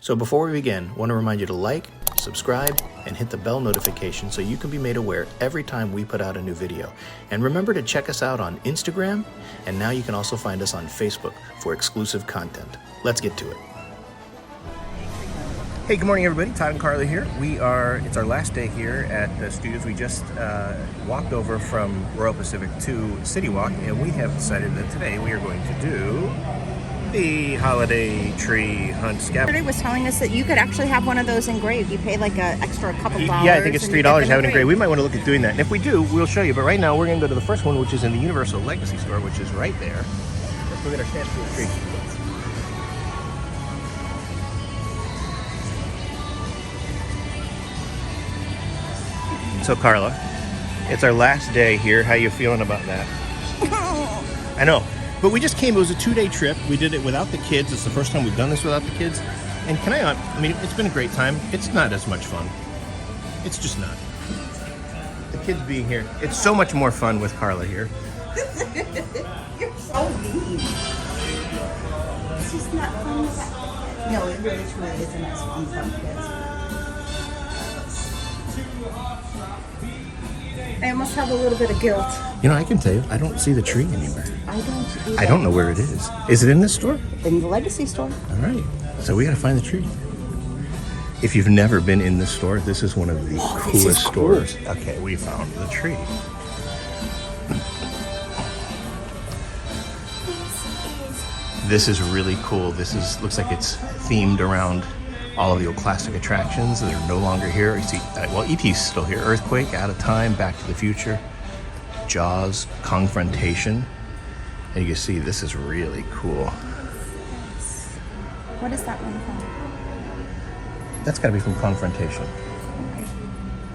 So before we begin, I want to remind you to like, subscribe, and hit the bell notification so you can be made aware every time we put out a new video. And remember to check us out on Instagram, and now you can also find us on Facebook for exclusive content. Let's get to it. Hey, good morning everybody, Todd and Carla here. It's our last day here at the studios. We just walked over from Royal Pacific to City Walk, and we have decided that today we are going to do the holiday tree hunt scavenger. Was telling us that you could actually have one of those engraved. You pay like an extra couple dollars. Yeah, I think it's $3 to have it engraved. We might want to look at doing that. And if we do, we'll show you. But right now, we're going to go to the first one, which is in the Universal Legacy store, which is right there. Let's go get our stamp for the tree. So Carla, it's our last day here. How you feeling about that? I know. But we just came, it was a 2-day trip. We did it without the kids. It's the first time we've done this without the kids. And I mean, it's been a great time. It's not as much fun. It's just not. The kids being here, it's so much more fun with Carla here. You're so mean. It's just not fun without. No, it really truly isn't as fun without kids. I almost have a little bit of guilt. You know, I can tell you, I don't see the tree anywhere. I don't either. I don't know where it is. Is it in this store? In the Legacy store. All right. So we got to find the tree. If you've never been in this store, this is one of the coolest stores. Okay, we found the tree. This is really cool. Looks like it's themed around all of the old classic attractions that are no longer here. You see, well, E.T.'s still here. Earthquake, Out of Time, Back to the Future, Jaws, Confrontation. And you can see this is really cool. What is that one from? That's got to be from Confrontation. Okay.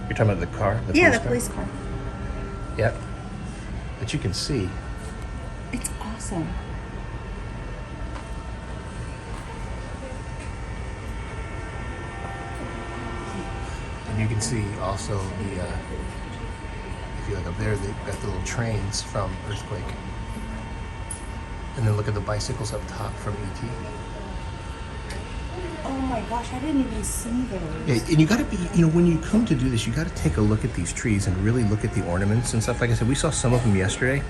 You're talking about the car? The police car. Yep. But you can see. It's awesome. And you can see also the, if you look up there, they've got the little trains from Earthquake. And then look at the bicycles up top from E.T. Oh my gosh, I didn't even see those. Yeah, and you got to be, when you come to do this, you got to take a look at these trees and really look at the ornaments and stuff. Like I said, we saw some of them yesterday,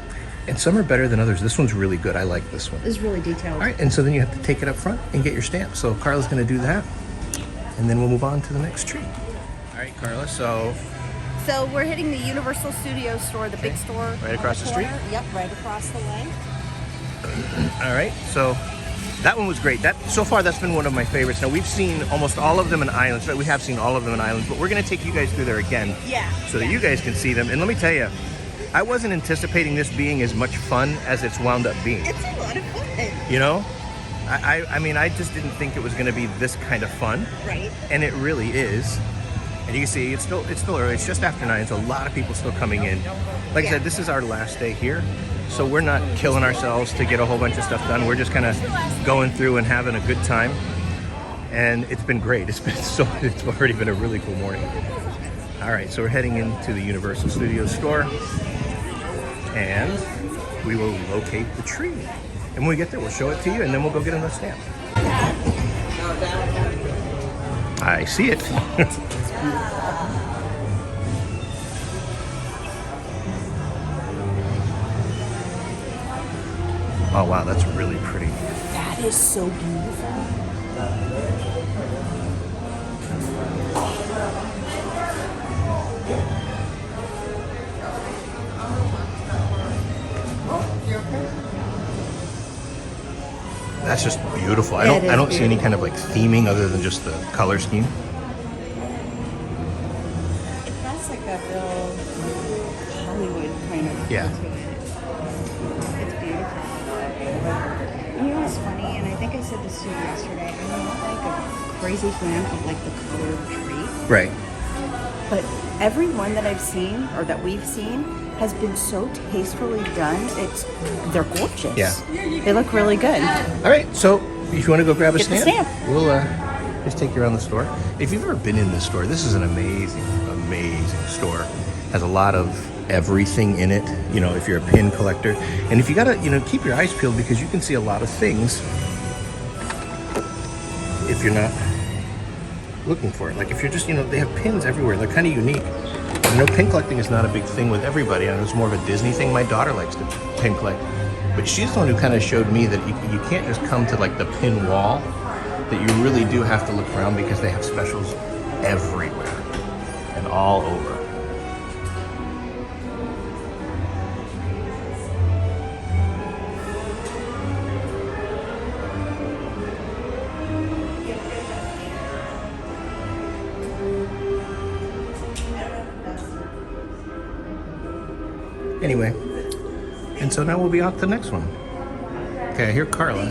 and some are better than others. This one's really good. I like this one. It's really detailed. All right, and so then you have to take it up front and get your stamp. So Carla's going to do that, and then we'll move on to the next tree. All right, Carla, so we're hitting the Universal Studios store, the big store. Right across the street? Yep, right across the way. All right, so that one was great. So far, that's been one of my favorites. Now, we've seen almost all of them in islands. Right? We have seen all of them in islands, but we're going to take you guys through there again. Yeah. So that you guys can see them. And let me tell you, I wasn't anticipating this being as much fun as it's wound up being. It's a lot of fun. You know? I mean, I just didn't think it was going to be this kind of fun. Right. And it really is. And you can see, it's still early. It's just after 9, so a lot of people still coming in. Like I said, this is our last day here. So we're not killing ourselves to get a whole bunch of stuff done. We're just kind of going through and having a good time. And it's been great. It's already been a really cool morning. All right, so we're heading into the Universal Studios store. And we will locate the tree. And when we get there, we'll show it to you, and then we'll go get another stamp. I see it. Oh wow, that's really pretty. That is so beautiful. That's just beautiful. I don't see any kind of like theming other than just the color scheme. It has like a real Hollywood kind of Yeah. feel to it. It's beautiful. You know what's funny, and I think I said this to you yesterday, I'm not like a crazy fan of like the colored tree. Right. But every one that I've seen or that we've seen has been so tastefully done. They're gorgeous. Yeah. They look really good. All right, so if you want to go grab a Get the stamp, stamp. we'll just take you around the store. If you've ever been in this store, this is an amazing, amazing store. Has a lot of everything in it, if you're a pin collector. And if you gotta, keep your eyes peeled because you can see a lot of things if you're not looking for it. Like if you're just, they have pins everywhere. They're kind of unique. Pin collecting is not a big thing with everybody. And it's more of a Disney thing. My daughter likes to pin collect. But she's the one who kind of showed me that you can't just come to like the pin wall, that you really do have to look around because they have specials everywhere and all over. Anyway, and so now we'll be out to the next one. Okay, I hear Carla.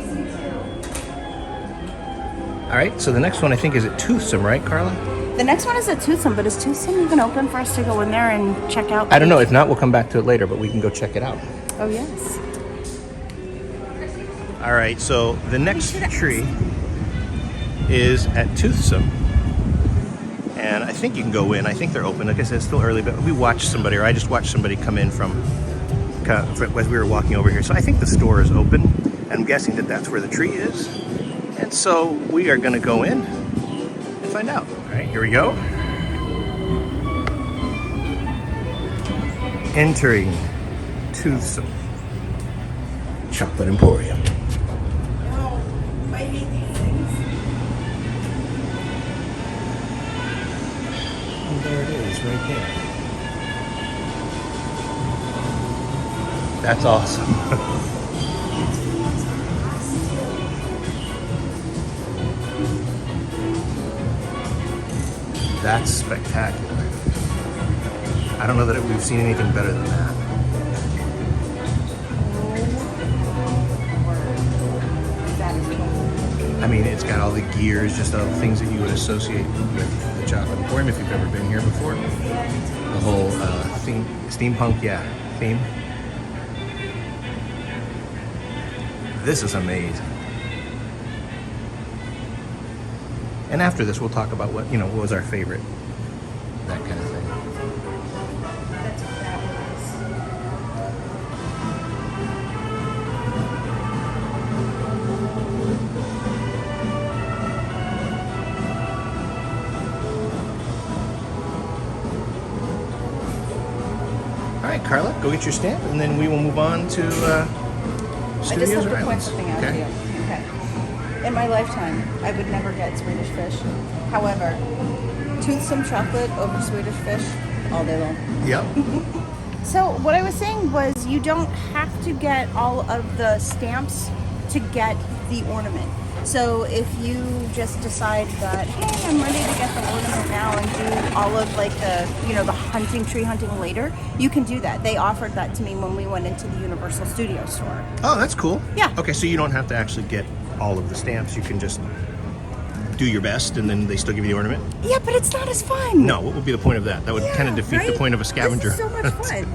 All right, so the next one I think is at Toothsome, right, Carla? The next one is at Toothsome, but is Toothsome even open for us to go in there and check out? I don't know. If not, we'll come back to it later, but we can go check it out. Oh, yes. All right, so the next tree is at Toothsome. And I think you can go in. I think they're open. Like I said, it's still early, but we watched somebody, or I just watched somebody come in as we were walking over here. So I think the store is open. I'm guessing that that's where the tree is. And so we are going to go in and find out. All right, here we go. Entering Toothsome Chocolate Emporium. And there it is, right there. That's awesome. That's spectacular. I don't know that we've seen anything better than that. I mean, it's got all the gears, just all the things that you would associate with the Chocolate Emporium if you've ever been here before. The whole theme, steampunk, theme. This is amazing. And after this, we'll talk about what was our favorite, that kind of thing. That's fabulous. All right, Carla, go get your stamp, and then we will move on to I just Studios have or to point Islands. something out to you. Okay. In my lifetime, I would never get Swedish fish. However, Toothsome chocolate over Swedish fish all day long. Yep. So what I was saying was you don't have to get all of the stamps to get the ornament. So if you just decide that, hey, I'm ready to get the ornament now and do all of like the tree hunting later, you can do that. They offered that to me when we went into the Universal Studio store. Oh, that's cool. Yeah. Okay, so you don't have to actually get all of the stamps. You can just do your best, and then they still give you the ornament. Yeah, but it's not as fun. No, what would be the point of that? That would kind of defeat the point of a scavenger. This is so much fun.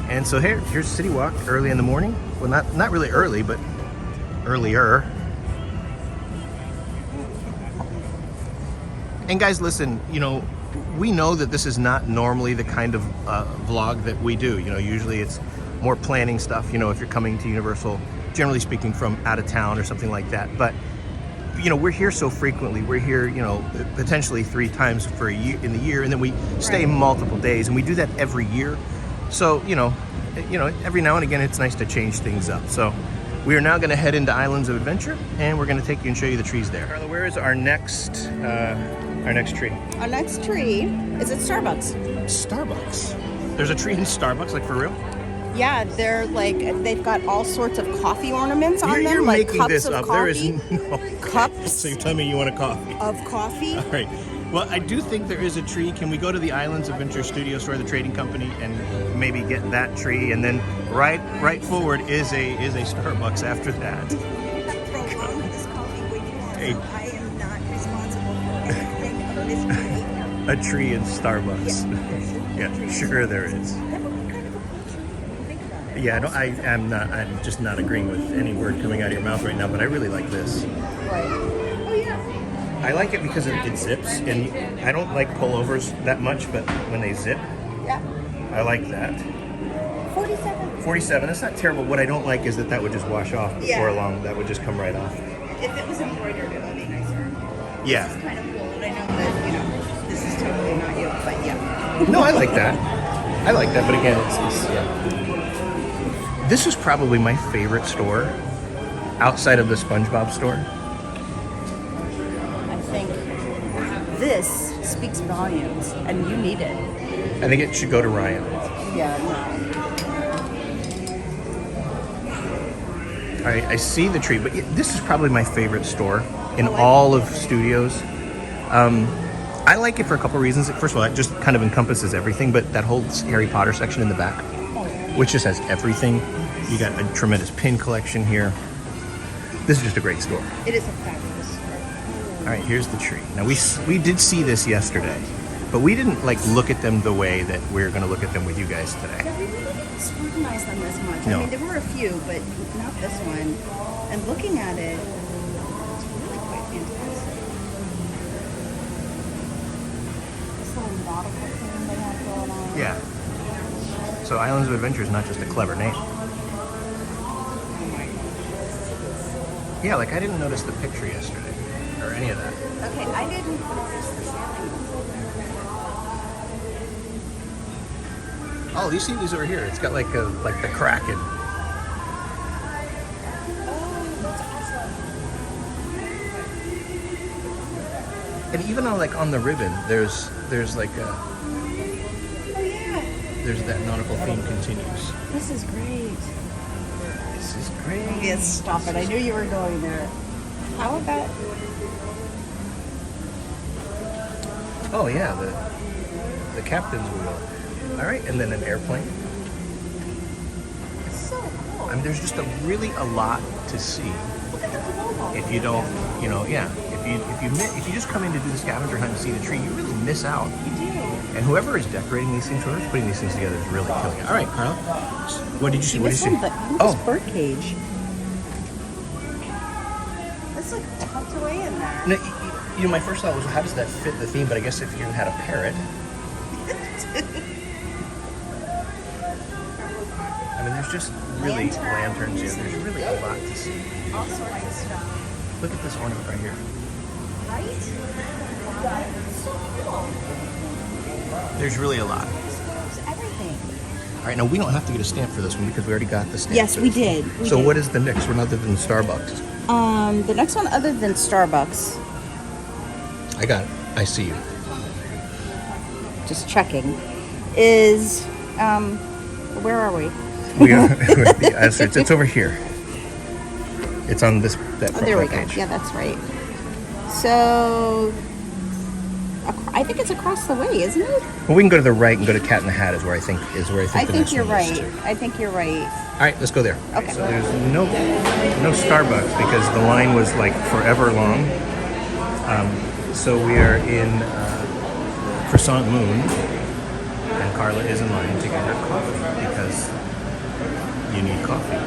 And so here's City Walk early in the morning. Well, not really early, but earlier. And guys, listen, we know that this is not normally the kind of vlog that we do. Usually it's more planning stuff, if you're coming to Universal, generally speaking, from out of town or something like that. But we're here so frequently. We're here, potentially 3 times for a year in the year, and then we stay multiple days, and we do that every year. So, every now and again, it's nice to change things up. So we are now going to head into Islands of Adventure, and we're going to take you and show you the trees there. Carla, where is our next tree? Our next tree is at Starbucks. Starbucks. There's a tree in Starbucks, like for real? Yeah, they've got all sorts of coffee ornaments on them. You're like making cups this of up. Coffee, There is no cups So you're telling me you want a coffee? of coffee. All right. Well, I do think there is a tree. Can we go to the Islands of Adventure Studio Store, the trading company, and maybe get that tree? And then right forward is a Starbucks after that. Prolong this coffee way too long. Hey. I am not responsible for anything of this behavior. A tree in Starbucks. Yeah, sure there is. Yeah, I'm just not agreeing with any word coming out of your mouth right now, but I really like this. Right. Oh yeah. I like it because it zips, and I don't like pullovers that much, but when they zip, Yeah. I like that. 47. 47, that's not terrible. What I don't like is that would just wash off before long. That would just come right off. If it was embroidered, it would be nicer. Yeah. This is kind of cool, and I know that, you know, this is totally not you, but yeah. No, I like that. I like that, but again, it's yeah. This is probably my favorite store outside of the SpongeBob store. I think this speaks volumes, and you need it. I think it should go to Ryan. Yeah, no. All right, I see the tree, but this is probably my favorite store in all of studios. I like it for a couple reasons. First of all, it just kind of encompasses everything, but that whole Harry Potter section in the back, which just has everything. You got a tremendous pin collection here. This is just a great store. It is a fabulous store. All right, here's the tree. Now we did see this yesterday, but we didn't like look at them the way that we're going to look at them with you guys today. Yeah, we really didn't scrutinize them as much. No. I mean, there were a few, but not this one. And looking at it, it's really quite fantastic. This little nautical thing they have going on. Yeah. So Islands of Adventure is not just a clever name. Yeah, like I didn't notice the picture yesterday or any of that. Okay, I didn't notice the sailing. Oh, you see these over here? It's got like the Kraken. Oh, that's awesome. And even on the ribbon, there's like a Oh, yeah. there's that nautical theme continues. This is great. This is great. Yes, stop it. I knew you were going there. How about... Oh yeah, the captain's wheel. All right, and then an airplane. So cool. I mean, there's just really a lot to see. Look at the global. If you don't, yeah, if you just come in to do the scavenger hunt and see the tree, you really miss out. You do. And whoever is decorating these things, whoever's putting these things together is really killing it. All right, Carla, what did you see? What did you see? This bird cage. It's like tucked away in there. No, you know, my first thought was, how does that fit the theme? But I guess if you had a parrot. I mean, there's just really lanterns here. There's really a lot to see. All sorts of stuff. Look at this ornament right here. Right? So cool. There's really a lot. There's everything. All right, now we don't have to get a stamp for this one because we already got the stamp. Yes, for we this did. one. We So did. what is the next one other than Starbucks? The next one other than Starbucks, I got it. I see you. just checking, is, where are we? We are, it's over here. It's on that Oh, there we profile go. page. Yeah, that's right. So, I think it's across the way, isn't it? Well, we can go to the right and go to Cat in the Hat is where I think I the think next you're one is, right. too. I think you're right. All right, let's go there. Okay. So there's no Starbucks because the line was like forever long. So we are in Croissant Moon, and Carla is in line to get her coffee because you need coffee.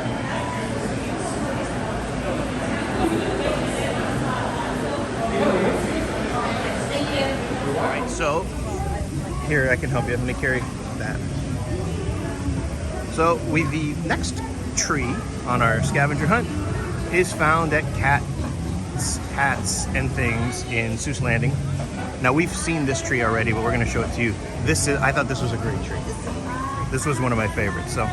All right, so here I can help you. Let me carry that. So the next tree on our scavenger hunt is found at Hats and Things in Seuss Landing. Now we've seen this tree already, but we're going to show it to you. I thought this was a great tree. This was one of my favorites. So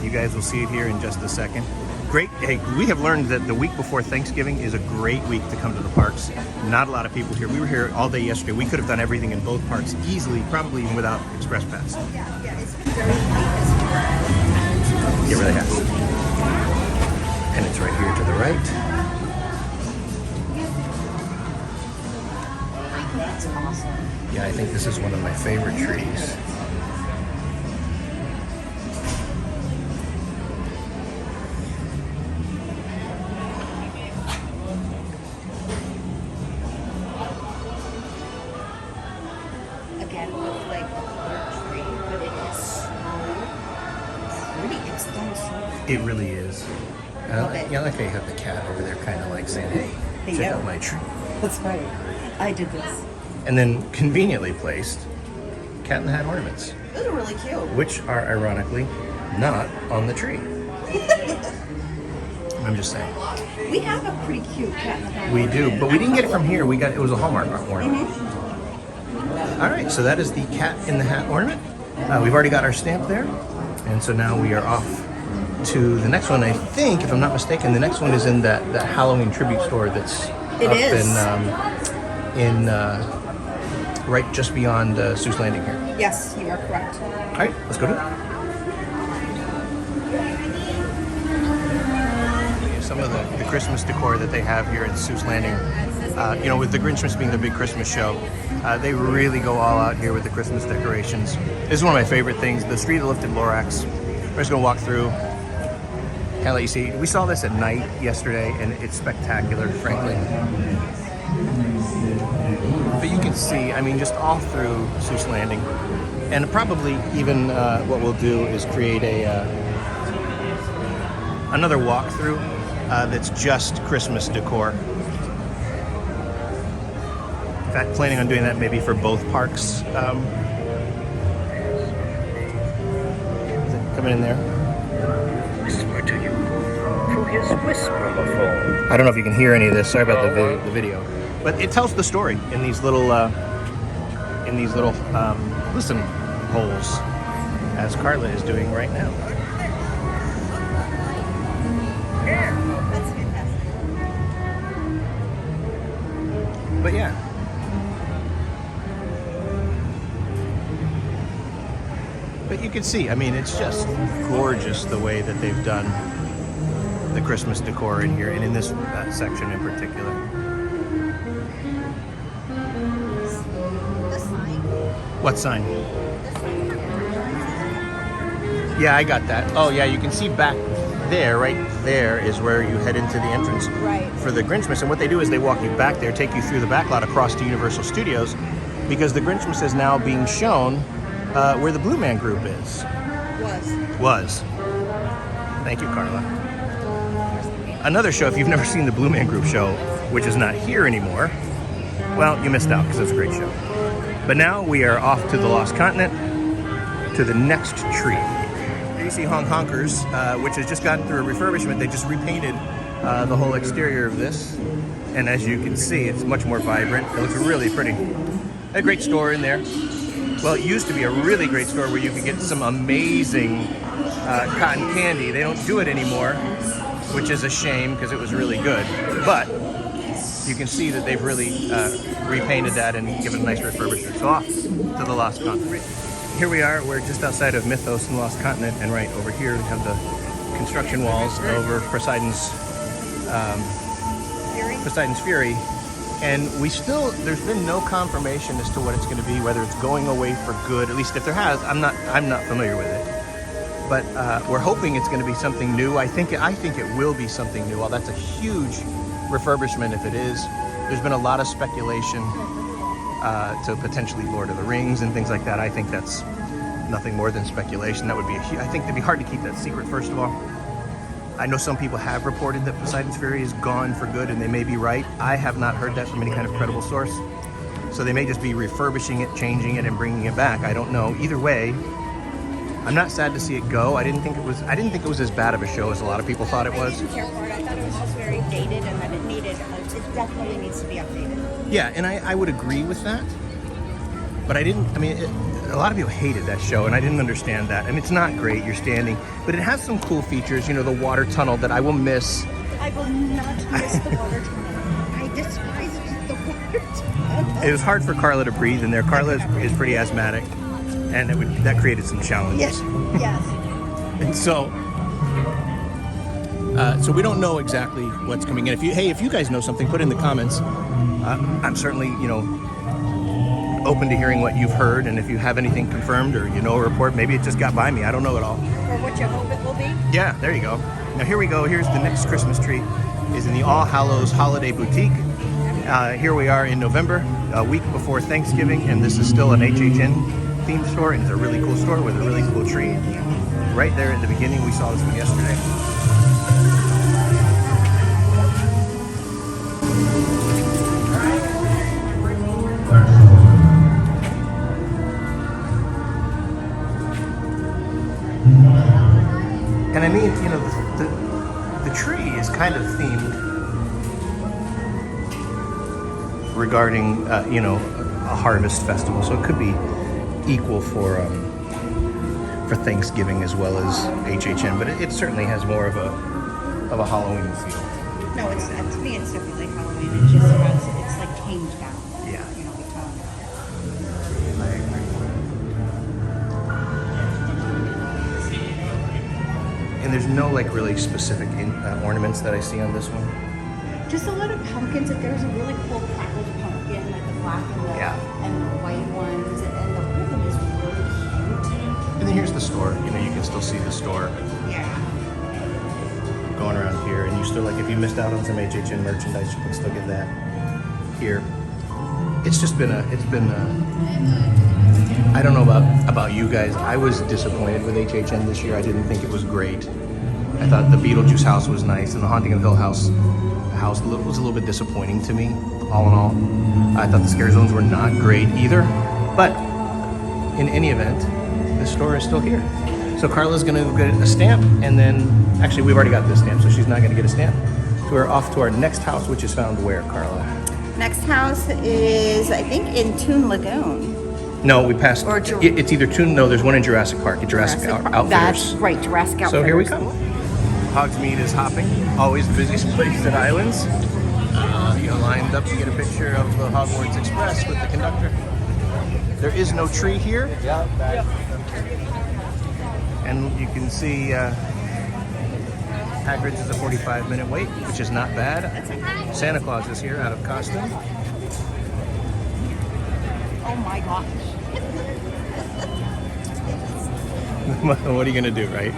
you guys will see it here in just a second. Great. Hey, we have learned that the week before Thanksgiving is a great week to come to the parks. Not a lot of people here. We were here all day yesterday. We could have done everything in both parks easily, probably even without Express Pass. Yeah, it's been very late this year. It really has. And it's right here to the right. That's awesome. Yeah, I think this is one of my favorite trees. Again, with like the color tree, but it is so pretty. It's done so It really is. Love it. Yeah, like they have the cat over there kind of like saying, hey, check Yeah. out my tree. That's right. I did this. And then conveniently placed Cat in the Hat ornaments, Those are really cute. which are ironically not on the tree. I'm just saying. We have a pretty cute cat in the hat. We do, but we didn't get it from here. It was a Hallmark ornament. All right, so that is the cat in the hat ornament. We've already got our stamp there, and so now we are off to the next one. I think, if I'm not mistaken, the next one is in that Halloween tribute store that's right just beyond Seuss Landing here. Yes, you are correct. All right, let's go to it. Some of the Christmas decor that they have here at Seuss Landing, with the Grinchmas being the big Christmas show, they really go all out here with the Christmas decorations. This is one of my favorite things, the Street of Lifted Lorax. We're just gonna walk through, kind of let you see. We saw this at night yesterday, and it's spectacular, frankly. But you can see, I mean, just all through Seuss Landing. And probably even what we'll do is create another walkthrough that's just Christmas decor. In fact, planning on doing that maybe for both parks. Is it coming in there? Whisper to you through his whisperophone. I don't know if you can hear any of this. Sorry about the video, but it tells the story in these little listen holes, as Carla is doing right now. That's fantastic. But yeah. But you can see, I mean, it's just gorgeous the way that they've done the Christmas decor in here, and in this section in particular. The sign. What sign? Yeah, I got that. Oh yeah, you can see back there, right there is where you head into the entrance for the Grinchmas. And what they do is they walk you back there, take you through the back lot across to Universal Studios, because the Grinchmas is now being shown where the Blue Man Group is. Was. Thank you, Carla. Another show, if you've never seen the Blue Man Group show, which is not here anymore, well, you missed out because it's a great show. But now we are off to the Lost Continent, to the next tree. Here you see Honk Honkers, which has just gotten through a refurbishment. They just repainted the whole exterior of this. And as you can see, it's much more vibrant. It looks really pretty. A great store in there. Well, it used to be a really great store where you could get some amazing cotton candy. They don't do it anymore, which is a shame because it was really good. But you can see that they've really repainted that and given a nice refurbishment. So off to the Lost Continent. Here we are, we're just outside of Mythos and Lost Continent, and right over here we have the construction walls over Poseidon's Fury. And there's been no confirmation as to what it's going to be, whether it's going away for good. At least if there has, I'm not familiar with it. But we're hoping it's going to be something new. I think it will be something new. Well, that's a huge refurbishment if it is. There's been a lot of speculation to potentially Lord of the Rings and things like that. I think that's nothing more than speculation. That would be I think it'd be hard to keep that secret, first of all. I know some people have reported that Poseidon's Fury is gone for good, and they may be right. I have not heard that from any kind of credible source. So they may just be refurbishing it, changing it, and bringing it back. I don't know. Either way, I'm not sad to see it go. I didn't think it was as bad of a show as a lot of people thought it was. I didn't care for it. I thought it was just very dated, and that it definitely needs to be updated. Yeah, and I would agree with that. But a lot of people hated that show, and I didn't understand that. And it's not great, you're standing, but it has some cool features, the water tunnel that I will miss. I will not miss the water tunnel. I despise the water tunnel. It was hard for Carla to breathe in there. Carla is pretty asthmatic, and that created some challenges. Yes. And so we don't know exactly what's coming in. If you guys know something, put it in the comments. I'm certainly, open to hearing what you've heard, and if you have anything confirmed or a report, maybe it just got by me. I don't know it all. Or what you hope it will be. Yeah, there you go. Now here we go. Here's the next Christmas tree. Is in the All Hallows Holiday Boutique. Here we are in November, a week before Thanksgiving, and this is still an HHN themed store, and it's a really cool store with a really cool tree. Right there at the beginning, we saw this one yesterday. And I mean, the tree is kind of themed regarding, a harvest festival. So it could be equal for Thanksgiving as well as HHN, but it certainly has more of a Halloween feel. No, it's to me it's definitely Halloween. It just has it's like tamed down. Yeah. You know, we toned I agree. And there's no like really specific ornaments that I see on this one. just a lot of pumpkins. Like there's a really cool crackled pumpkin, like the black and the white ones, and the ribbon is really cute. And then here's the store. You can still see the store. Yeah. Going around here, and you still if you missed out on some HHN merchandise, you can still get that here. It's been I don't know about you guys. I was disappointed with HHN this year. I didn't think it was great. I thought the Beetlejuice house was nice, and the Haunting of Hill House was a little bit disappointing to me. All in all, I thought the scare zones were not great either. But in any event, the store is still here. So Carla's gonna get a stamp, and then actually we've already got this stamp, so she's not gonna get a stamp. So we're off to our next house, which is found where, Carla? Next house is, I think, in Toon Lagoon. No, we passed. Or It's either Toon. No, there's one in Jurassic Park. At Jurassic Outfitters. That's right, Jurassic Outfitters. So here we come. Hogsmeade is hopping. Always the busiest place at Islands. Lined up to get a picture of the Hogwarts Express with the conductor. There is no tree here. And you can see Hagrid's is a 45-minute wait, which is not bad. Santa Claus is here out of costume. Oh my gosh. What are you gonna do, right?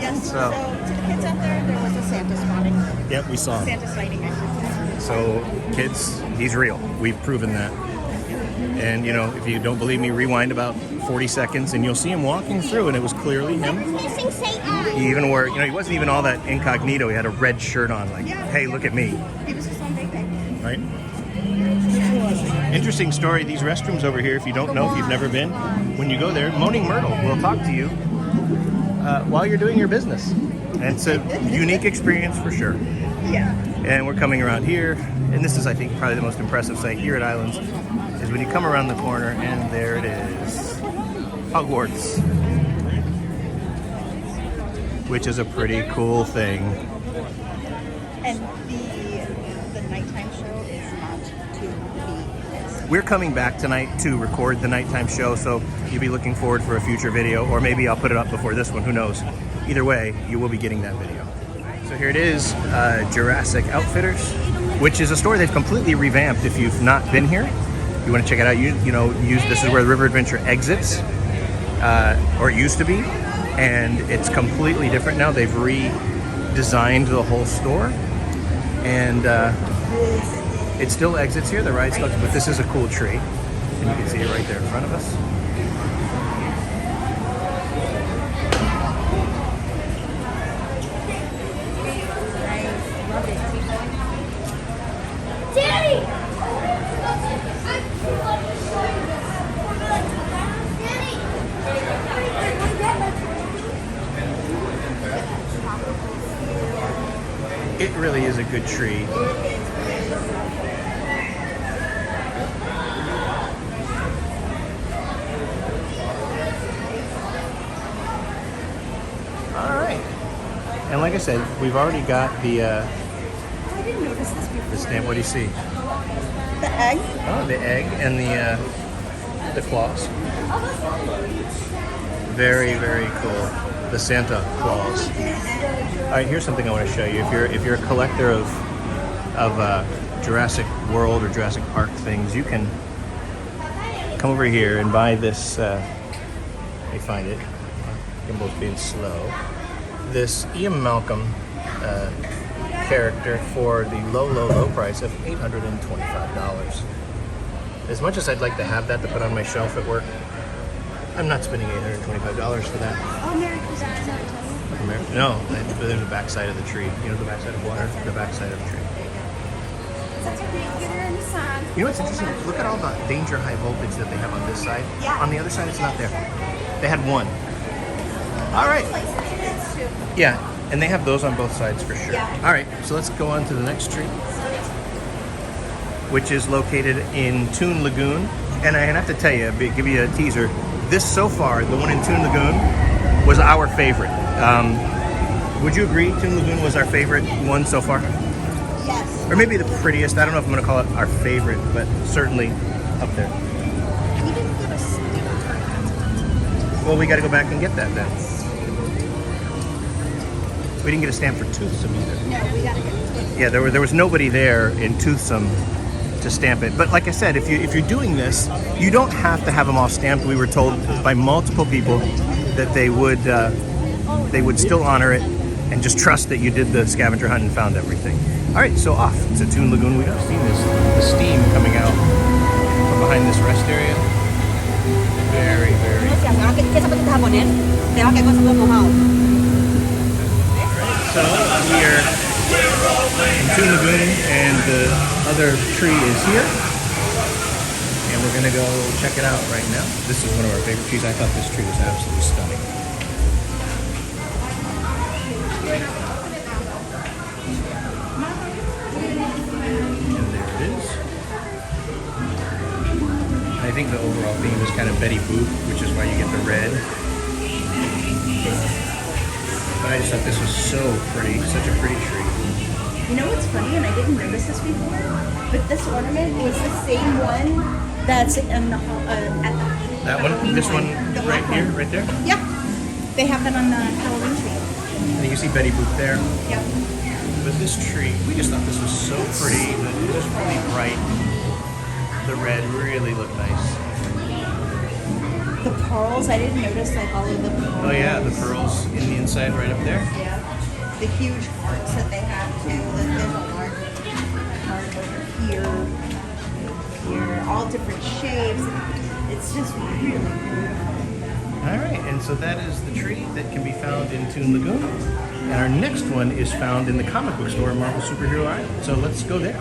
Yes, So- so to the kids out there was a Santa spotting. Yep, we saw him. Santa sighting, I should say. So, kids, he's real. We've proven that. And, if you don't believe me, rewind about 40 seconds and you'll see him walking through, and it was clearly him. Missing Satan. He even wore, he wasn't even all that incognito. He had a red shirt on, like, hey, look at me, He was just on vacation. right? Interesting story. These restrooms over here, if you don't know, if you've never been, when you go there, Moaning Myrtle will talk to you while you're doing your business. And it's a unique experience for sure. Yeah. And we're coming around here, and this is, I think, probably the most impressive sight here at Islands, is when you come around the corner, and there it is, Hogwarts, which is a pretty cool thing. And the nighttime show is not to be missed. We're coming back tonight to record the nighttime show, so you'll be looking forward for a future video, or maybe I'll put it up before this one, who knows. Either way, you will be getting that video. So here it is, Jurassic Outfitters, which is a store they've completely revamped. If you've not been here, you want to check it out. This is where the River Adventure exits, or it used to be, and it's completely different now. They've redesigned the whole store, and it still exits here. The ride still, but this is a cool tree, and you can see it right there in front of us. It really is a good tree. All right. And like I said, we've already got the I didn't notice this before. the stamp. What do you see? The egg? Oh, the egg and the claws. Very, very cool. The Santa Claus. All right, here's something I want to show you. If you're a collector of Jurassic World or Jurassic Park things, you can come over here and buy this. Let me find it. Gimbal's being slow. This Ian Malcolm character for the low price of $825. As much as I'd like to have that to put on my shelf at work, I'm not spending $825 for that. Oh, Merry Christmas. No, but there's the backside of the tree. You know the backside of water? The backside of the tree. You know what's interesting? Look at all the danger high voltage that they have on this side. Yeah. On the other side, it's not there. They had one. All right. Places too. Yeah, and they have those on both sides for sure. Yeah. All right, so let's go on to the next tree, which is located in Toon Lagoon. And I have to tell you, give you a teaser. This so far, the one in Toon Lagoon, was our favorite. Would you agree Toon Lagoon was our favorite one so far? Yes. Or maybe the prettiest. I don't know if I'm going to call it our favorite, but certainly up there. We didn't get a stamp. Well, we got to go back and get that then. We didn't get a stamp for Toothsome either. No, we gotta get it. Yeah, there was nobody there in Toothsome to stamp it. But like I said, if you're doing this, you don't have to have them all stamped. We were told by multiple people that they would still honor it and just trust that you did the scavenger hunt and found everything. All right, so off to Toon Lagoon we go. See the steam coming out from behind this rest area. Very, very. So we are in Toon Lagoon and the other tree is here. And we're gonna go check it out right now. This is one of our favorite trees. I thought this tree was absolutely stunning. And there it is. I think the overall theme is kind of Betty Boop, which is why you get the red. But I just thought this was so pretty, such a pretty tree. You know what's funny, and I didn't notice this before, but this ornament is the same one that's in the at the That one, Halloween this one The right black here, one. right there. Yeah, they have that on the Halloween tree. And you can see Betty Boop there. Yep. But this tree, we just thought this was so pretty. It was really bright. The red really looked nice. The pearls, I didn't notice like all of the pearls. Oh yeah, the pearls in the inside right up there. Yeah. The huge hearts that they have too. There's a large heart over here, all different shapes. It's just really beautiful. All right, and so that is the tree that can be found in Toon Lagoon. And our next one is found in the comic book store, Marvel Superhero Island. So let's go there.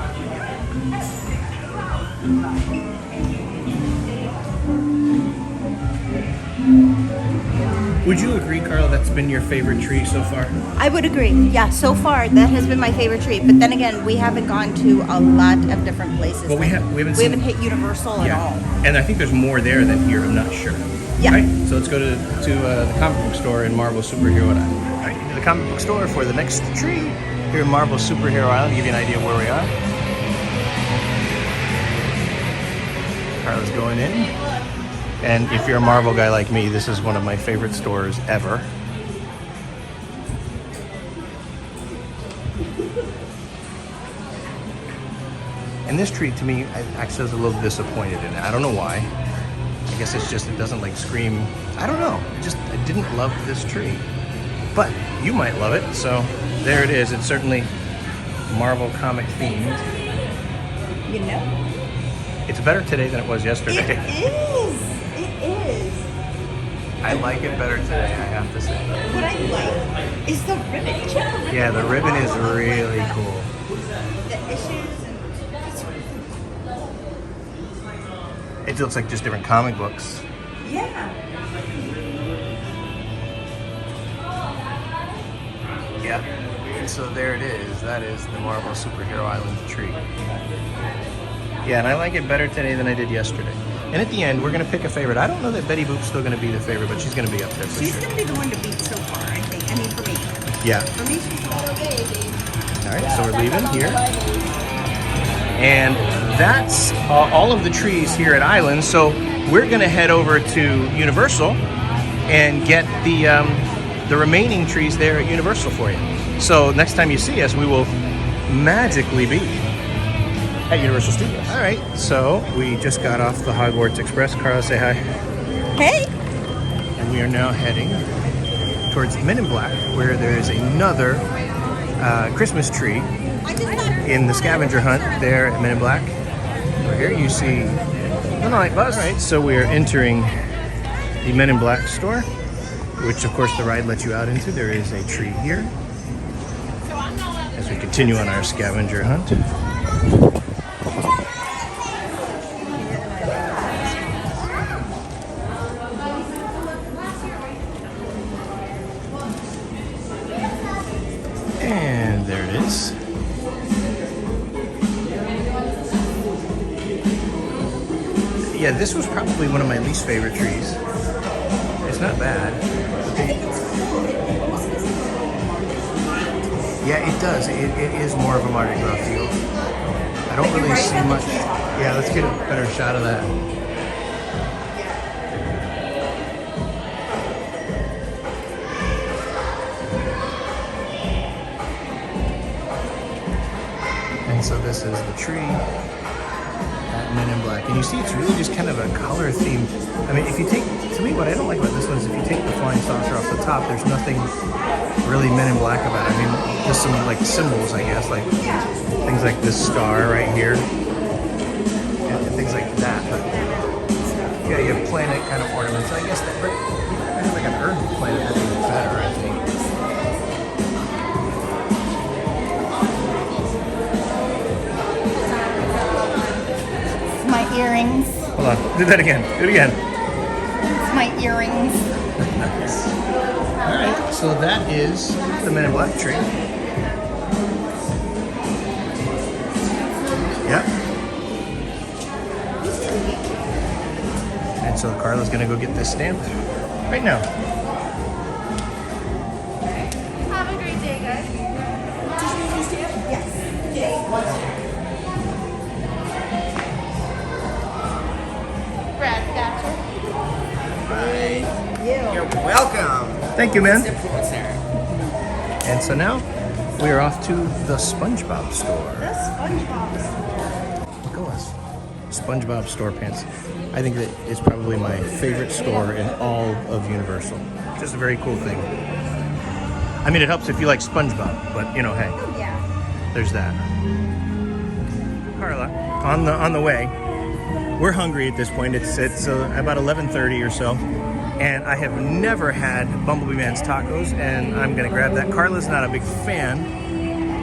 Would you agree, Carl, that's been your favorite tree so far? I would agree. Yeah, so far that has been my favorite tree. But then again, we haven't gone to a lot of different places. Well, we haven't hit Universal at all. And I think there's more there than here. I'm not sure. Yeah. All right, so let's go to the comic book store in Marvel Superhero Island. All right, into the comic book store for the next tree here in Marvel Superhero Island. To give you an idea of where we are. Carla's going in. And if you're a Marvel guy like me, this is one of my favorite stores ever. And this tree, to me, actually, I was a little disappointed in it. I don't know why. I guess it's just, it doesn't like scream. I don't know. I didn't love this tree. But you might love it. So there it is. It's certainly Marvel comic themed. You know? It's better today than it was yesterday. It is. It is. I like it better today, I have to say. What I like is the ribbon. Check the ribbon. Yeah, the ribbon is really cool. The issues and It looks like just different comic books. yeah. Yeah. And so there it is. That is the Marvel Superhero Island tree. Yeah, and I like it better today than I did yesterday. And at the end, we're going to pick a favorite. I don't know that Betty Boop's still going to be the favorite, but she's going to be up there for She's sure. gonna be the one to beat so far, I think. I mean, for me. Yeah. For me, she's All right, so we're leaving here. And that's all of the trees here at Island. So we're going to head over to Universal and get the remaining trees there at Universal for you. So next time you see us, we will magically be at Universal Studios. All right, so we just got off the Hogwarts Express. Carla, say hi. Hey! And we are now heading towards Men in Black, where there is another Christmas tree in the scavenger hunt there at Men in Black. Over here you see the night bus. All right, so we are entering the Men in Black store, which of course the ride lets you out into. There is a tree here as we continue on our scavenger hunt. pants. Yeah, this was probably one of my least favorite trees. It's not bad. Yeah, it does. It is more of a Mardi Gras feel. I don't really see much. Yeah, let's get a better shot of that. And so this is the tree at Men in Black. And you see it's really just kind of a color theme. I mean, if you take, to me, what I don't like about this one is if you take the flying saucer off the top, there's nothing really Men in Black about it. I mean, just some like symbols, I guess, like things like this star right here and things like that. But yeah, you have planet kind of ornaments. I guess that, but I have like an earth planet that'd be better, I think. My earrings. Hold on, do that again. Do it again. It's my earrings. Nice. All right, so that is the Men in Black tree. Yep. And so Carla's gonna go get this stamped right now. Have a great day, guys. Yes. Brad, gotcha. You're welcome. Thank you, man. Influencer. And so now we are off to the SpongeBob store. The SpongeBob store. Look at us. SpongeBob store pants. I think that is probably my favorite store in all of Universal. Just a very cool thing. I mean, it helps if you like SpongeBob, but you know, hey, Yeah. there's that. Carla, on the way. We're hungry at this point. It's about 11:30 or so, and I have never had Bumblebee Man's tacos, and I'm gonna grab that. Carla's not a big fan,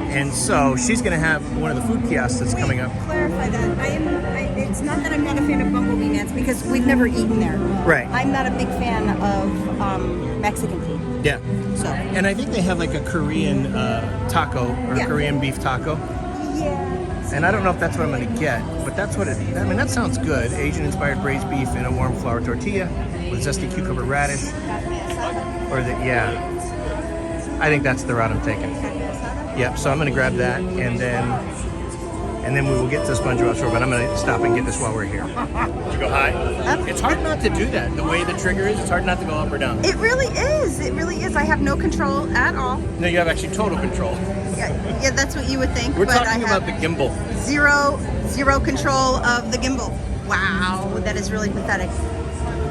and so she's gonna have one of the food kiosks that's coming up. Clarify that. It's not that I'm not a fan of Bumblebee Man's because we've never eaten there. Right. I'm not a big fan of Mexican food. Yeah. So. And I think they have like a Korean taco or Yeah. Korean beef taco. Yeah. And I don't know if that's what I'm going to get, but that's what it is. I mean, that sounds good. Asian-inspired braised beef in a warm flour tortilla with zesty cucumber radish. Or the, yeah. I think that's the route I'm taking. Yep, so I'm going to grab that, and then we will get to the SpongeBob store, but I'm going to stop and get this while we're here. Did you go high? It's hard not to do that. The way the trigger is, it's hard not to go up or down. It really is. It really is. I have no control at all. No, you have actually total control. Yeah, that's what you would think. We're but talking I about have the gimbal. zero control of the gimbal. Wow, that is really pathetic.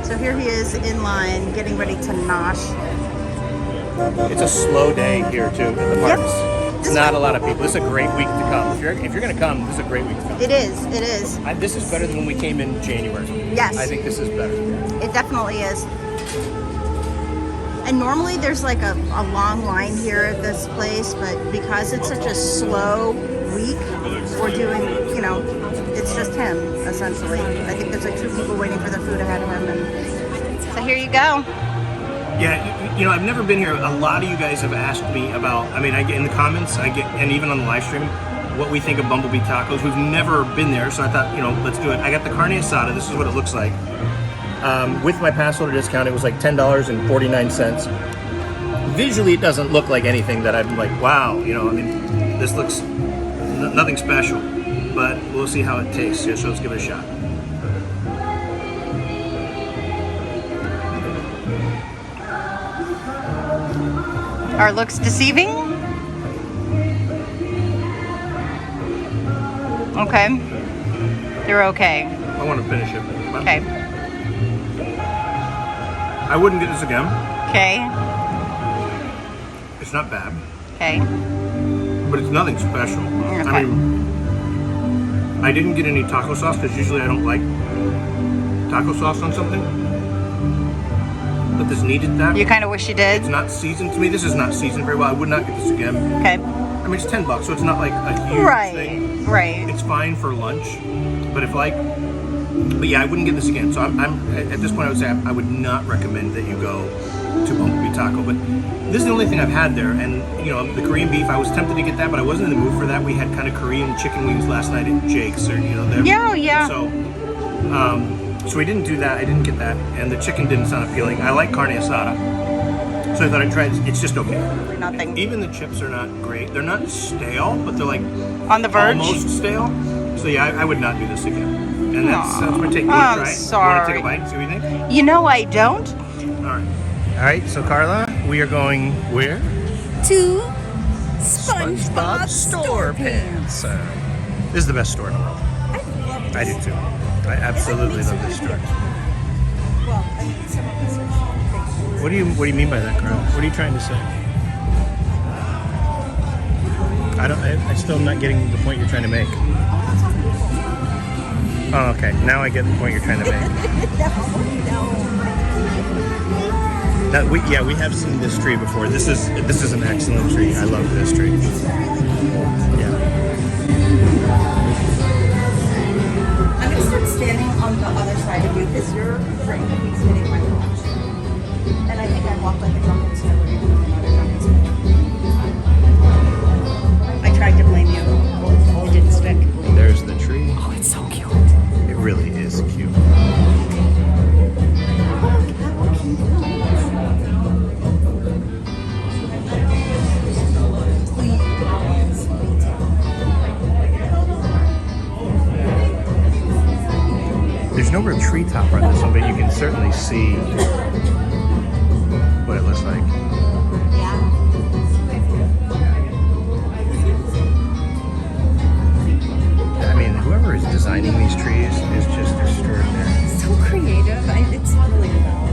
So here he is in line, getting ready to nosh. It's a slow day here too at the parks. This Not one- a lot of people. This is a great week to come. If you're going to come, this is a great week to come. It is. It is. This is better than when we came in January. Yes. I think this is better. It definitely is. And normally there's like a long line here at this place, but because it's such a slow week, we're doing, it's just him, essentially. I think there's like 2 people waiting for their food ahead of him. And so here you go. Yeah, I've never been here. A lot of you guys have asked me about, I get in the comments, and even on the live stream, what we think of Bumblebee Tacos. We've never been there, so I thought, let's do it. I got the carne asada. This is what it looks like. With my pass holder discount, it was like $10.49. Visually, it doesn't look like anything that I'm like, wow, this looks nothing special, but we'll see how it tastes. So let's give it a shot. Are looks deceiving? Okay. They're okay. I want to finish it. But Okay. I wouldn't get this again. Okay. It's not bad, Okay. but it's nothing special. Okay. I didn't get any taco sauce because usually I don't like taco sauce on something. But this needed that. You kind of wish you did. It's not seasoned to me. This is not seasoned very well. I would not get this again. Okay. It's $10, so it's not like a huge Right. thing. Right. It's fine for lunch, but yeah, I wouldn't get this again. So I'm at this point, I would say I would not recommend that you go to Bumblebee taco, but this is the only thing I've had there. And you know, the Korean beef, I was tempted to get that, but I wasn't in the mood for that. We had kind of Korean chicken wings last night at Jake's, or you know, there. Yeah. So we didn't do that. I didn't get that, and the chicken didn't sound appealing. I like carne asada, so I thought I'd try it. It's just okay. Nothing. Even the chips are not great. They're not stale, but they're like On the verge? almost stale. So yeah, I would not do this again. And that's my take. You want I'm to try it? sorry. You want to take a bite? See what you think? You know I don't. All right. All right. So Carla, we are going where? To SpongeBob Store Pants. This is the best store in the world. I do too. I absolutely love this store. Well, I mean, some of us are. What do you mean by that, Carl? What are you trying to say? I still am not getting the point you're trying to make. Oh, okay. Now I get the point you're trying to make. We have seen this tree before. This is an excellent tree. I love this tree. Yeah. I'm gonna start standing on the other side of you because your brain keeps hitting my watch. And I think I walk like a drunken sailor. I tried to blame you. It didn't stick. There's the tree. Oh, it's so cute. It really is cute. There's no real treetop on this one, but you can certainly see what it looks like. I mean, whoever is designing these trees is just extraordinary. So creative. It's really cool.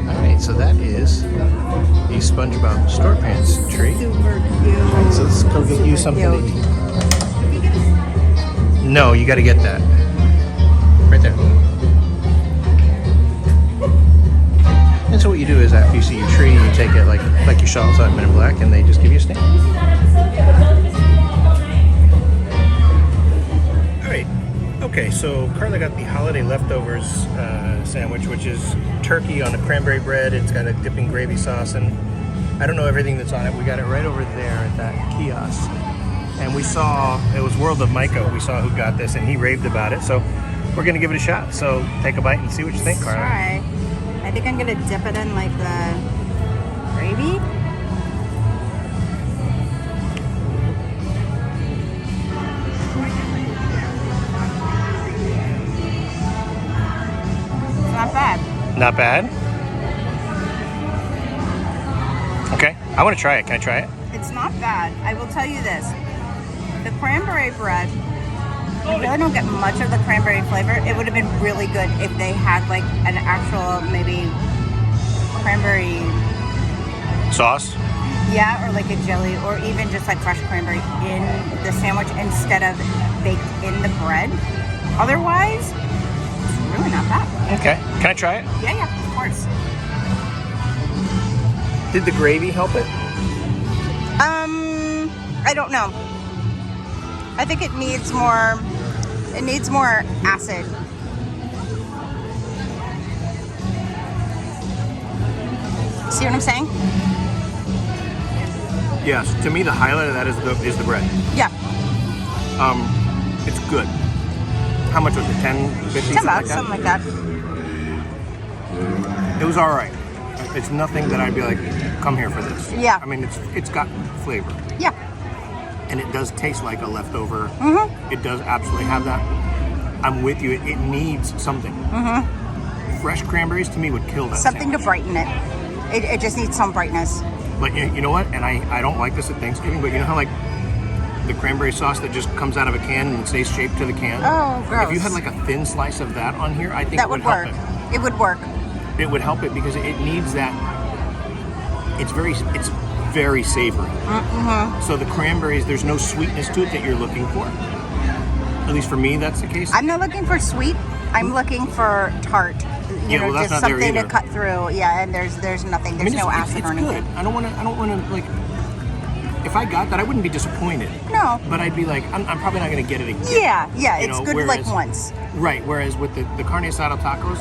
Alright, so that is the SpongeBob Store Pants tree. Super cute. So let's go get you something to eat. No, you gotta get that. Right there. And so what you do is after you see your tree, you take it like you saw outside Men in Black, and they just give you a stamp. Alright. Okay, so Carla got the holiday leftovers sandwich, which is turkey on a cranberry bread. It's got a dipping gravy sauce, and I don't know everything that's on it. We got it right over there at that kiosk. And we saw, it was World of Micah, we saw who got this, and he raved about it. So we're going to give it a shot. So take a bite and see what you think, Carla. Try. I think I'm going to dip it in like the gravy. It's not bad. Not bad? Okay, I want to try it. Can I try it? It's not bad. I will tell you this. The cranberry bread, I really don't get much of the cranberry flavor. It would have been really good if they had like an actual maybe cranberry, Sauce? yeah, or like a jelly, or even just like fresh cranberry in the sandwich instead of baked in the bread. Otherwise, it's really not bad. Okay, can I try it? Yeah, of course. Did the gravy help it? I don't know. I think it needs more acid. See what I'm saying? Yes, to me the highlight of that is the bread. Yeah. It's good. How much was it? 10, 50? 10 bucks, something like that. It was all right. It's nothing that I'd be like, come here for this. Yeah. I mean, it's got flavor. Yeah. And it does taste like a leftover. Mm-hmm. It does absolutely have that. I'm with you. It needs something. Mm-hmm. Fresh cranberries to me would kill that Something sandwich. to brighten it. It just needs some brightness. But you know what? And I don't like this at Thanksgiving, but you know how like the cranberry sauce that just comes out of a can and stays shaped to the can? Oh, gross. If you had like a thin slice of that on here, I think That it would would work. help It would work. it. It would help it because it needs that. It's very savory. Mm-hmm. So the cranberries, there's no sweetness to it that you're looking for. At least for me, that's the case. I'm not looking for sweet. I'm looking for tart. You know, well, that's just not there something to either. cut through. Yeah, and there's nothing. There's no acid it's or anything. good. I don't want to like. If I got that, I wouldn't be disappointed. No. But I'd be like, I'm probably not going to get it again. Yeah, You it's know, good whereas- like once. Right. Whereas with the carne asada tacos,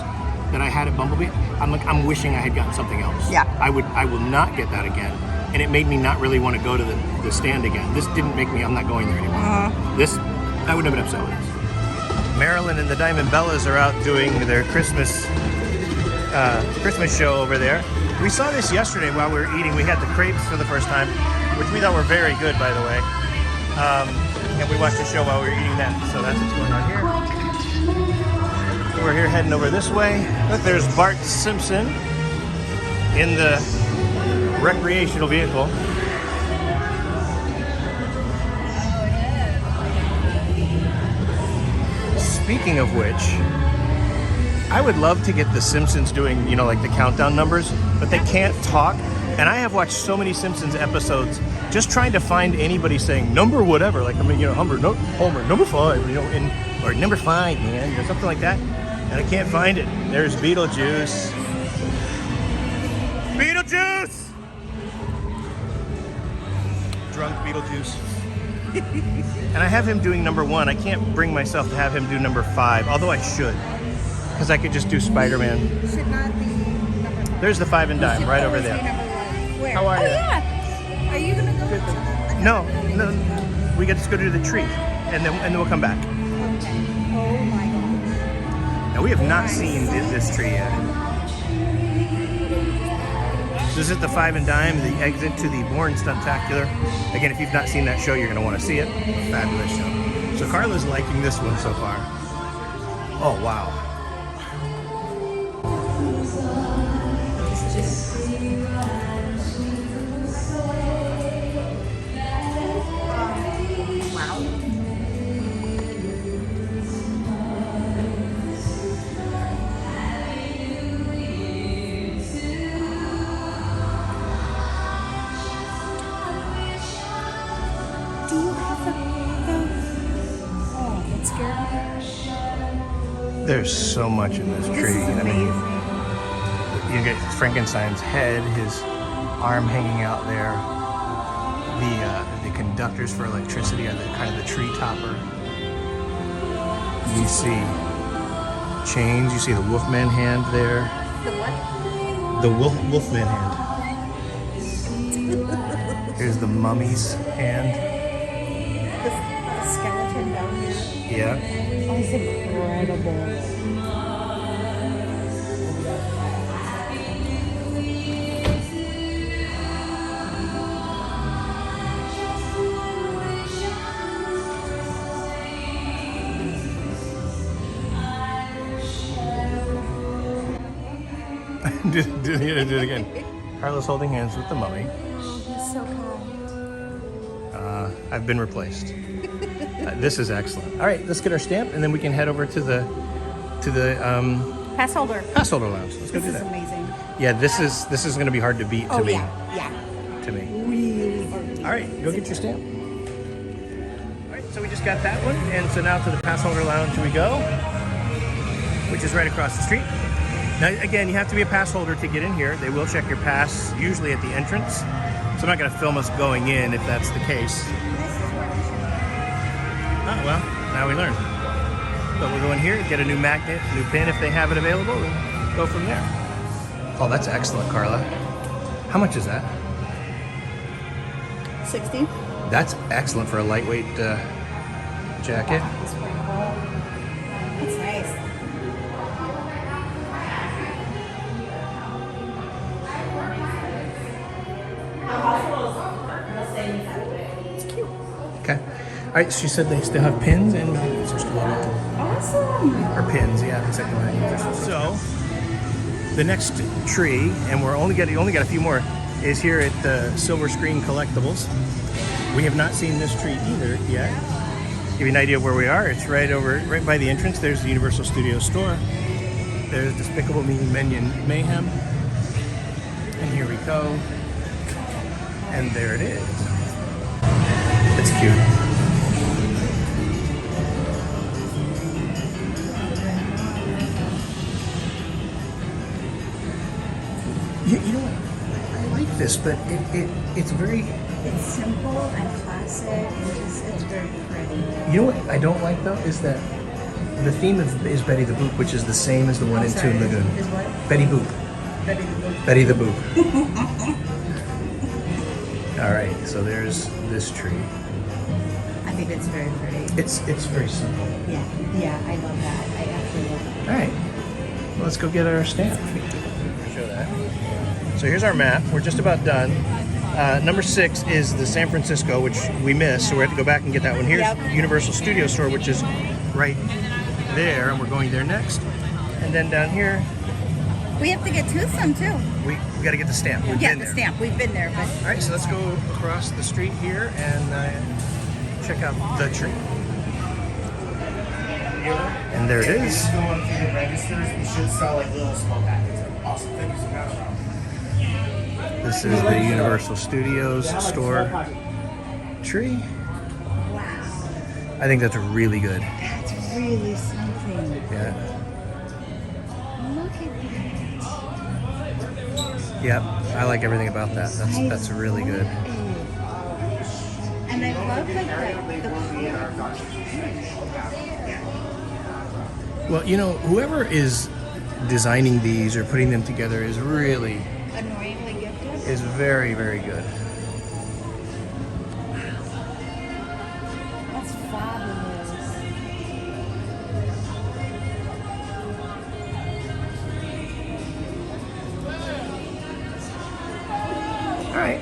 that I had at Bumblebee, I'm wishing I had gotten something else. Yeah. I will not get that again. And it made me not really want to go to the stand again. This didn't make me, I'm not going there anymore. I wouldn't have been upset with this. Marilyn and the Diamond Bellas are out doing their Christmas show over there. We saw this yesterday while we were eating. We had the crepes for the first time, which we thought were very good, by the way. And we watched the show while we were eating that. So that's what's going on here. We're here heading over this way. Look, there's Bart Simpson in the recreational vehicle. Speaking of which, I would love to get the Simpsons doing, you know, like the countdown numbers, but they can't talk. And I have watched so many Simpsons episodes just trying to find anybody saying number whatever, like, I mean, you know, Homer, number 5, you know, or number 5, man, or something like that. And I can't find it. There's Beetlejuice. Beetlejuice! Drunk Beetlejuice. And I have him doing number 1. I can't bring myself to have him do number 5, although I should. Because I could just do Spider-Man. Should not be number 5. There's the 5 and dime right over Always be there. number 1. Where? How are oh, you? Yeah. Are you going to go? No. We get to go to the tree, and then we'll come back. Okay. Oh my God. Now we have not seen this tree yet. This is the 5 and dime, the exit to the Bourne Stuntacular. Again, if you've not seen that show, you're going to want to see it. Fabulous show. So Carla's liking this one so far. Oh, wow. Do you have the... Oh, that scared me. There's so much in this This tree. is I amazing. mean, you get Frankenstein's head, his arm hanging out there. The conductors for electricity are the kind of the tree topper. You see chains. You see the Wolfman hand there. The what? The Wolfman hand. Here's the mummy's hand. The skeleton down here. Yeah. Oh, it's incredible. do it again. Carla's holding hands with the mummy. Oh, he's so kind. I've been replaced. This is excellent. All right, let's get our stamp, and then we can head over to the Pass holder. pass holder lounge. Let's go This do is that. amazing. Yeah, this is going to be hard to beat to Oh, me. yeah. To me. Really hard. All right, go get your stamp. All right, so we just got that one, and so now to the pass holder lounge we go, which is right across the street. Now, again, you have to be a pass holder to get in here. They will check your pass, usually at the entrance. So I'm not going to film us going in if that's the case. This is where they should. Oh, well, now we learn. But we'll go in here, get a new magnet, new pin if they have it available, and go from there. Oh, that's excellent, Carla. How much is that? 60. That's excellent for a lightweight jacket. That's nice. It's cute. Okay. All right, she said they still have pins and magnets are still available. Awesome. Or pins, yeah, the second magnets. So, the next tree, and we only got a few more, is here at the Silver Screen Collectibles. We have not seen this tree either yet. Give you an idea of where we are. It's right by the entrance. There's the Universal Studios store. There's Despicable Me Minion Mayhem. And here we go. And there it is. It's cute. You know what? I like this, but it's very... It's simple and classic and it's very pretty. You know what I don't like though is that The theme is Betty the Boop, which is the same as the one in Toon Lagoon. Is what? Betty Boop. Betty the Boop. Betty the Boop. All right, so there's this tree. I think it's very pretty. It's very simple. Yeah, I love that. I absolutely love that. All right, well, let's go get our stamp. Show that. So here's our map. We're just about done. Number 6 is the San Francisco, which we missed, so we have to go back and get that one. Here's Universal Studio Store, which is right there, and we're going there next. And then down here, We have to get to some too. we got to get the stamp. We've Yeah, been the there. stamp. We've been there, but All right, so let's go across the street here and check out the tree. And there it is. Go on through the registers. We should sell like little small packets. Awesome. Thank you so much. This is the Universal Studios store tree. wow, I think that's really good. that's really something. Yeah. Look at that. Yep. I like everything about that. That's really good. And I love like the Well, you know, whoever is designing these or putting them together is really annoyingly gifted. is very, very good. That's fabulous. All right.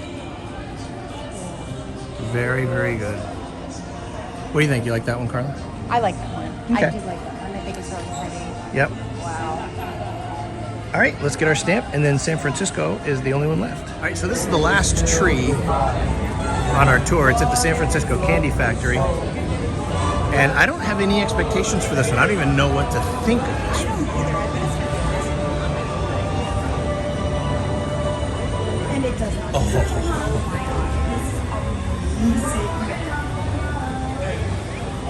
Very, very good. What do you think? You like that one, Carla? I like that one. Okay. I do like that one. I think it's really pretty. Yep. Wow. All right, let's get our stamp, and then San Francisco is the only one left. All right, so this is the last tree on our tour. It's at the San Francisco Candy Factory. And I don't have any expectations for this one. I don't even know what to think of this one. And it does not. Oh.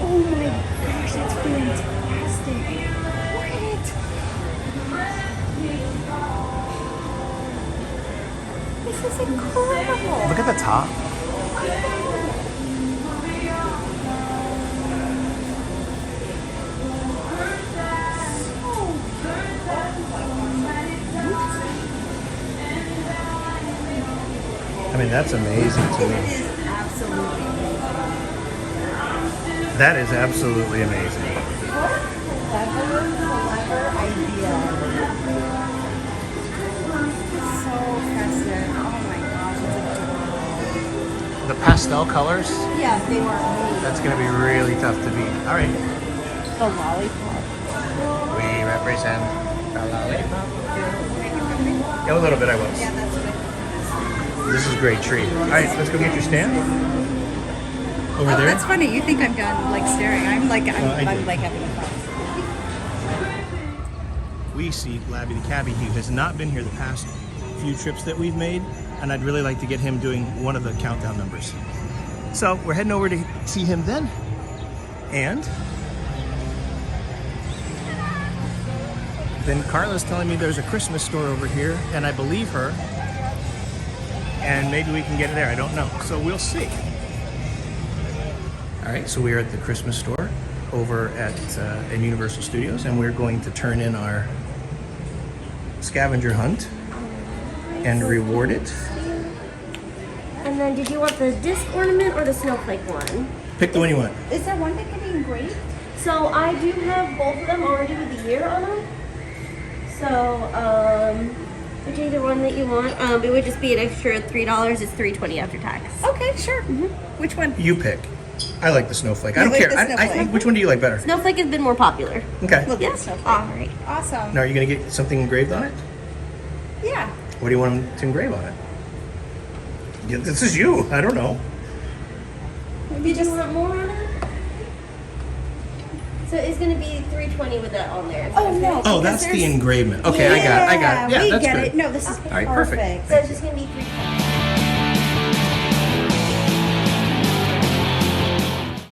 Oh my gosh, it's fantastic. What? This is incredible. Look at the top. I mean, that's amazing to It me. is absolutely amazing. That is absolutely amazing. What clever idea. It's so festive. Oh my gosh, it's adorable. The pastel colors, Yeah, they were amazing. that's going to be really tough to beat. All right. The lollipop. We represent the lollipop. Yeah, a little bit I was. Yeah, that's good. This is a great treat. All right, let's go get your stamp. Over Oh, there. that's funny. You think I'm done like staring. I'm like I I'm did. like having a fun. We see Labby the cabbie, who has not been here the past few trips that we've made, and I'd really like to get him doing one of the countdown numbers. So we're heading over to see him then. And then Carla's telling me there's a Christmas store over here, and I believe her. And maybe we can get it there. I don't know. So we'll see. All right, so we are at the Christmas store over at Universal Studios, and we're going to turn in our scavenger hunt and reward it. And then did you want the disc ornament or the snowflake one? Pick the one you want. Is there one that can be engraved? So I do have both of them already with the year on them. So, pick either one that you want. It would just be an extra $3. It's $3.20 after tax. Okay, sure. Which one? You pick. I like the snowflake. I You don't like care. the I snowflake. think, which one do you like better? Snowflake has been more popular. Okay. Look Yeah. at stuff. All right. Awesome. Now, are you going to get something engraved on it? Yeah. What do you want him to engrave on it? Yeah, this is you. I don't know. Did you want more on it? So it's going to be $3.20 with that on there. Oh no. Oh, because that's the there's- engravement. Okay, I got it. Yeah, Yeah, we that's get good. it. No, this is All right, perfect. perfect. So it's just going to be $3.20.